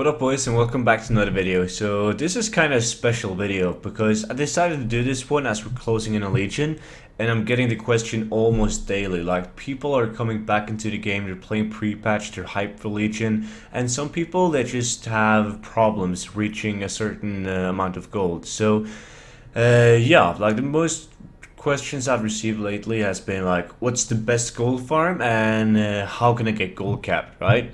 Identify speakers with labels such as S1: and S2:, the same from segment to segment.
S1: What up boys and welcome back to another video. So this is kind of a special video because I decided to do this one as we're closing in a Legion, and I'm getting the question almost daily. Like, people are coming back into the game, they're playing pre-patch, they're hyped for Legion, and some people that just have problems reaching a certain amount of gold. So yeah, like the most questions I've received lately has been like, what's the best gold farm and how can I get Goldcap, right?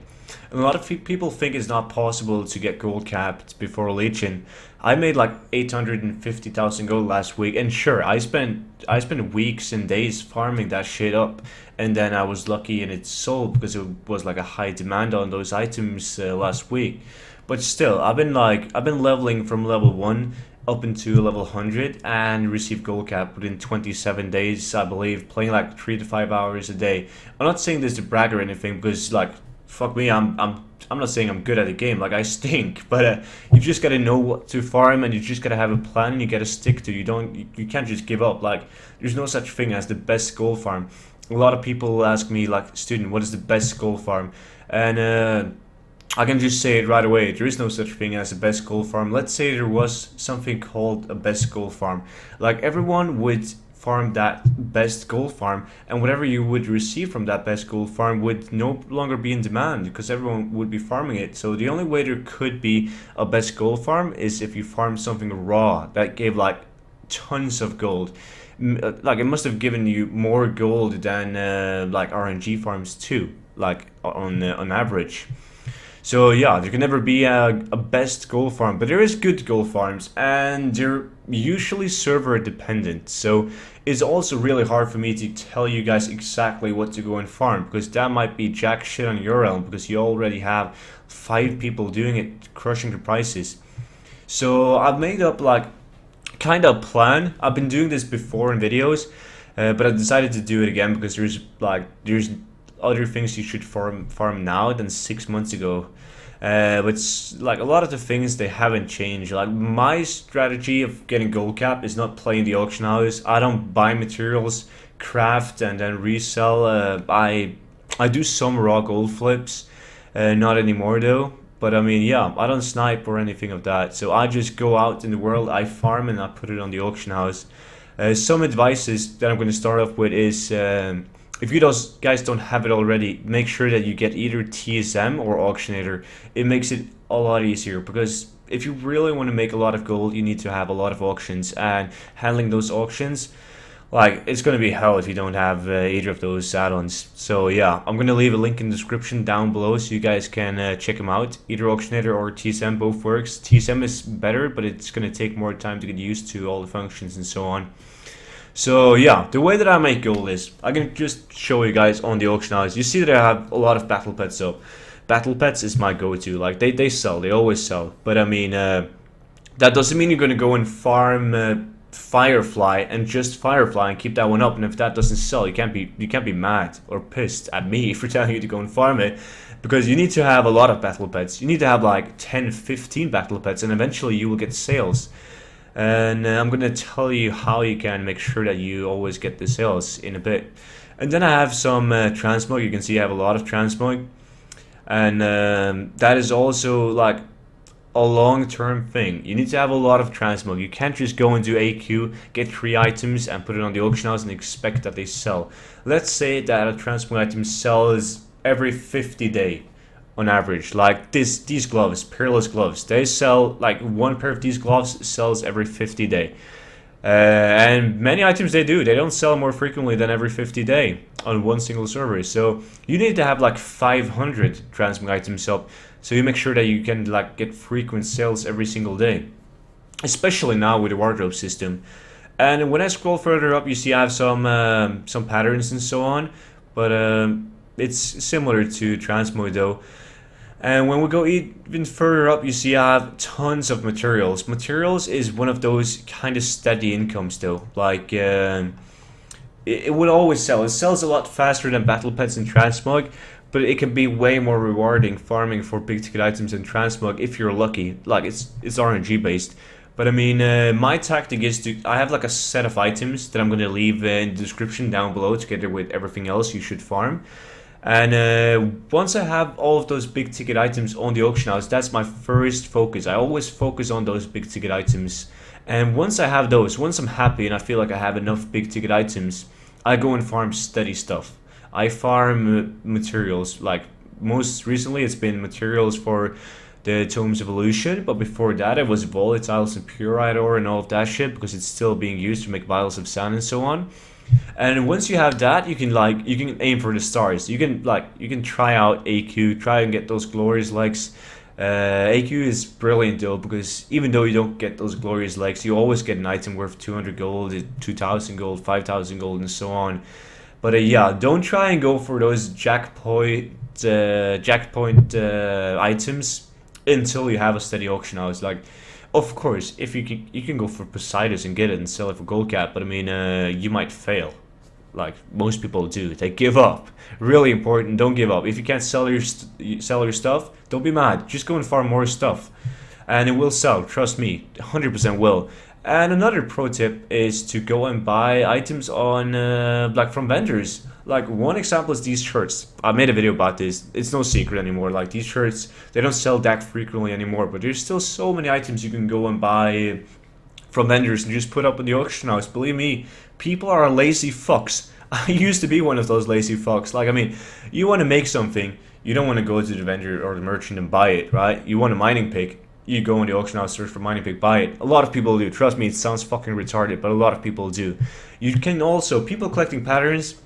S1: And a lot of people think it's not possible to get gold capped before Legion. I made like 850,000 gold last week, and sure, I spent weeks and days farming that shit up, and then I was lucky and it sold because it was like a high demand on those items last week. But still, I've been leveling from level 1 up into level 100 and received gold cap within 27 days, I believe, playing like 3 to 5 hours a day. I'm not saying this to brag or anything, because like, fuck me, I'm not saying I'm good at the game, like I stink, but you just gotta know what to farm, and you just gotta have a plan, and you gotta stick to. You can't just give up. Like, there's no such thing as the best gold farm. A lot of people ask me, like, student, what is the best gold farm? And I can just say it right away. There is no such thing as a best gold farm. Let's say there was something called a best gold farm. Like, everyone would farm that best gold farm, and whatever you would receive from that best gold farm would no longer be in demand because everyone would be farming it. So the only way there could be a best gold farm is if you farm something raw that gave like tons of gold. Like, it must have given you more gold than like RNG farms too, like on average. So yeah, there can never be a best gold farm, but there is good gold farms, and they're usually server dependent. So it's also really hard for me to tell you guys exactly what to go and farm, because that might be jack shit on your realm, because you already have 5 people doing it, crushing the prices. So I've made up like kind of plan. I've been doing this before in videos, but I decided to do it again because there's other things you should farm now than 6 months ago. But like, a lot of the things, they haven't changed. Like, my strategy of getting gold cap is not playing the auction house. I don't buy materials, craft, and then resell. I do some raw gold flips, not anymore though. But I mean, yeah, I don't snipe or anything of that. So I just go out in the world, I farm, and I put it on the auction house. Some advices that I'm going to start off with is, if you guys don't have it already, make sure that you get either TSM or Auctionator. It makes it a lot easier, because if you really want to make a lot of gold, you need to have a lot of auctions, and handling those auctions, like, it's going to be hell if you don't have either of those add-ons. So yeah, I'm going to leave a link in the description down below so you guys can check them out. Either Auctionator or TSM, both works. TSM is better, but it's going to take more time to get used to all the functions and so on. So yeah, the way that I make gold is, I can just show you guys on the auction house. You see that I have a lot of battle pets up. Battle pets is my go-to. Like, they sell, they always sell. But I mean, that doesn't mean you're gonna go and farm Firefly and just Firefly and keep that one up. And if that doesn't sell, you can't be mad or pissed at me for telling you to go and farm it, because you need to have a lot of battle pets. You need to have like 10, 15 battle pets, and eventually you will get sales. And I'm gonna tell you how you can make sure that you always get the sales in a bit. And then I have some transmog. You can see I have a lot of transmog, and that is also like a long-term thing. You need to have a lot of transmog. You can't just go and do AQ, get 3 items and put it on the auction house and expect that they sell. Let's say that a transmog item sells every 50 days on average. Like these gloves, peerless gloves, they sell, like, one pair of these gloves sells every 50 days. And many items they don't sell more frequently than every 50 days on one single server. So you need to have like 500 transmog items up, so you make sure that you can like get frequent sales every single day, especially now with the wardrobe system. And when I scroll further up, you see I have some patterns and so on, but it's similar to transmog though. And when we go even further up, you see I have tons of materials. Materials is one of those kind of steady incomes though. Like, it would always sell. It sells a lot faster than battle pets and transmog, but it can be way more rewarding farming for big ticket items and transmog if you're lucky. Like, it's RNG based. But I mean, my tactic is I have like a set of items that I'm going to leave in the description down below together with everything else you should farm. And once I have all of those big ticket items on the auction house, that's my first focus. I always focus on those big ticket items. And once I have those, once I'm happy and I feel like I have enough big ticket items, I go and farm steady stuff. I farm materials. Like most recently, it's been materials for the Tomes Evolution, but before that, it was volatiles and purite ore and all of that shit because it's still being used to make vials of sand and so on. And once you have that, you can aim for the stars. You can try out AQ, try and get those glorious legs. AQ is brilliant though because even though you don't get those glorious legs, you always get an item worth 200 gold, 2,000 gold, 5,000 gold, and so on. But yeah, don't try and go for those jackpoint items until you have a steady auction house. Like, of course, if you can go for Poseidon and get it and sell it for Goldcap, but I mean, you might fail, like most people do. They give up. Really important. Don't give up. If you can't sell your stuff, don't be mad. Just go and farm more stuff, and it will sell. Trust me, 100% will. And another pro tip is to go and buy items on like from vendors. Like one example is these shirts. I made a video about this. It's no secret anymore. Like these shirts, they don't sell that frequently anymore, but there's still so many items you can go and buy from vendors and just put up in the auction house. Believe me, people are lazy fucks. I used to be one of those lazy fucks. Like, I mean, you want to make something, you don't want to go to the vendor or the merchant and buy it, right? You want a mining pick, you go in the auction house, search for mining pick, buy it. A lot of people do. Trust me, it sounds fucking retarded, but a lot of people do. You can also, people collecting patterns,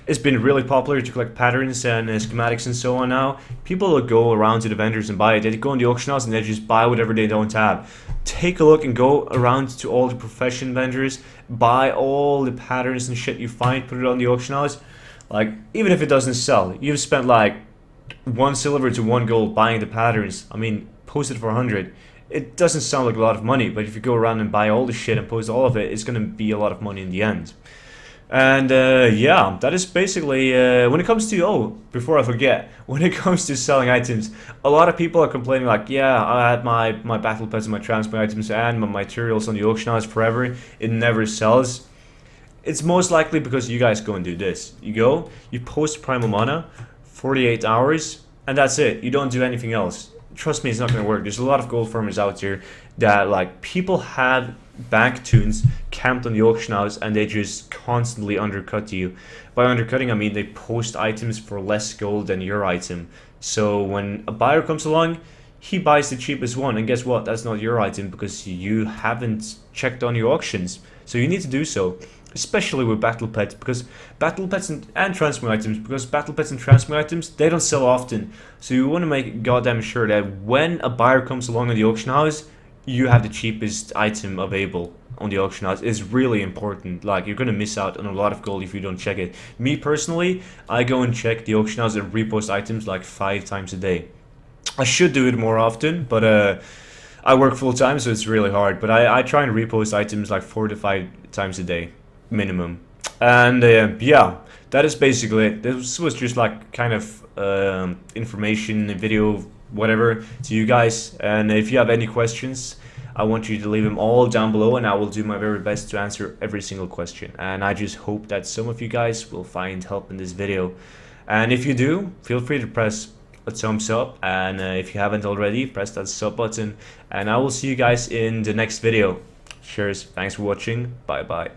S1: it's been really popular to collect patterns and schematics and so on now. People will go around to the vendors and buy it. They go in the auction house and they just buy whatever they don't have. Take a look and go around to all the profession vendors, buy all the patterns and shit you find, put it on the auction house. Like, even if it doesn't sell, you've spent like 1 silver to 1 gold buying the patterns. I mean, post it for 100. It doesn't sound like a lot of money, but if you go around and buy all the shit and post all of it, it's gonna be a lot of money in the end. And yeah, that is basically when it comes to, oh, before I forget, when it comes to selling items, a lot of people are complaining like, yeah, I had my battle pets and my transfer items and my materials on the auction house forever, it never sells. It's most likely because you guys go and do this. You go, you post Primal Mana, 48 hours, and that's it. You don't do anything else. Trust me, it's not going to work. There's a lot of gold farmers out there that, like, people have bank tunes camped on the auction house and they just constantly undercut you. By undercutting, I mean they post items for less gold than your item. So when a buyer comes along, he buys the cheapest one, and guess what? That's not your item because you haven't checked on your auctions. So you need to do so, especially with battle pets, because battle pets and transfer items, because battle pets and transfer items, they don't sell often. So you want to make goddamn sure that when a buyer comes along in the auction house, you have the cheapest item available on the auction house. Is really important. Like, you're gonna miss out on a lot of gold if you don't check it. Me personally, I go and check the auction house and repost items like 5 times a day. I should do it more often, but I work full time, so it's really hard. But I try and repost items like 4 to 5 times a day minimum. And yeah, that is basically it. This was just like kind of information video, whatever, to you guys. And if you have any questions, I want you to leave them all down below, and I will do my very best to answer every single question. And I just hope that some of you guys will find help in this video. And if you do, feel free to press a thumbs up, and if you haven't already, press that sub button, and I will see you guys in the next video. Cheers, thanks for watching, bye bye.